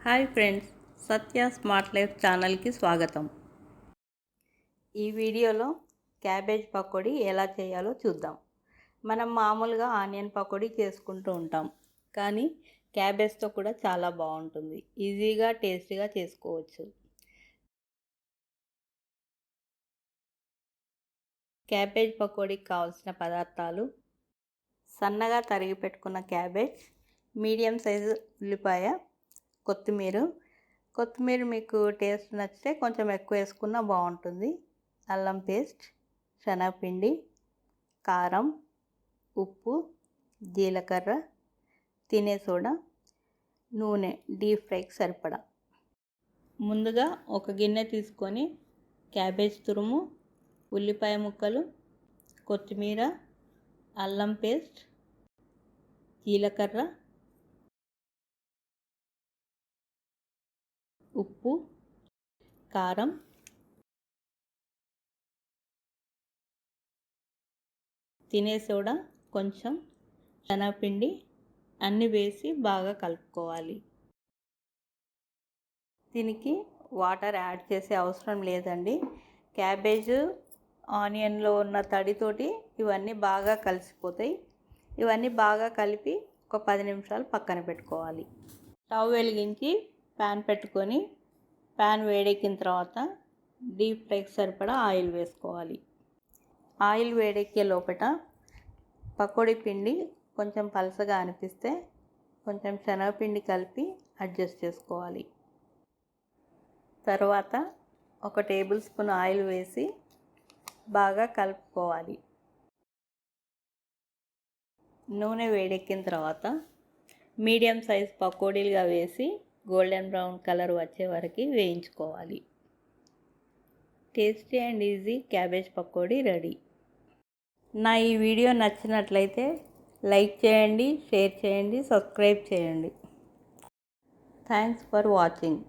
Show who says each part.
Speaker 1: Hi friends, సత్య smart life ఛానల్కి స్వాగతం. ఈ వీడియోలో క్యాబేజ్ పకోడీ ఎలా చేయాలో చూద్దాం. మనం మామూలుగా ఆనియన్ పకోడీ చేసుకుంటూ ఉంటాం, కానీ క్యాబేజ్తో కూడా చాలా బాగుంటుంది. ఈజీగా టేస్టీగా చేసుకోవచ్చు. క్యాబేజ్ పకోడీకి కావాల్సిన పదార్థాలు: సన్నగా తరిగి పెట్టుకున్న క్యాబేజ్, మీడియం సైజు ఉల్లిపాయ, కొత్తిమీర మీకు టేస్ట్ నచ్చితే కొంచెం ఎక్కువ వేసుకున్నా బాగుంటుంది. అల్లం పేస్ట్, శనగపిండి, కారం, ఉప్పు, జీలకర్ర, తినే సోడా, నూనె డీప్ ఫ్రైకి సరిపడా. ముందుగా ఒక గిన్నె తీసుకొని క్యాబేజ్ తురుము, ఉల్లిపాయ ముక్కలు, కొత్తిమీర, అల్లం పేస్ట్, జీలకర్ర, ఉప్పు, కారం, తినే సోడా, కొంచెం శనగపిండి అన్నీ వేసి బాగా కలుపుకోవాలి. దీనికి వాటర్ యాడ్ చేసే అవసరం లేదండి. క్యాబేజ్ ఆనియన్లో ఉన్న తడితోటి ఇవన్నీ బాగా కలిసిపోతాయి. ఇవన్నీ బాగా కలిపి ఒక 10 నిమిషాలు పక్కన పెట్టుకోవాలి. స్టవ్ వెలిగించి ప్యాన్ పెట్టుకొని ప్యాన్ వేడెక్కిన తర్వాత డీప్ ఫ్రైకి సరిపడా ఆయిల్ వేసుకోవాలి. ఆయిల్ వేడెక్కే లోపల పకోడీ పిండి కొంచెం పలసగా అనిపిస్తే కొంచెం శనగపిండి కలిపి అడ్జస్ట్ చేసుకోవాలి. తర్వాత ఒక టేబుల్ స్పూన్ ఆయిల్ వేసి బాగా కలుపుకోవాలి. నూనె వేడెక్కిన తర్వాత మీడియం సైజ్ పకోడీలుగా వేసి గోల్డెన్ బ్రౌన్ కలర్ వచ్చే వరకు వేయించుకోవాలి. Tasty and easy cabbage pakodi ready. నా ఈ వీడియో నచ్చినట్లయితే లైక్ చేయండి, షేర్ చేయండి, సబ్స్క్రైబ్ చేయండి. Thanks for watching.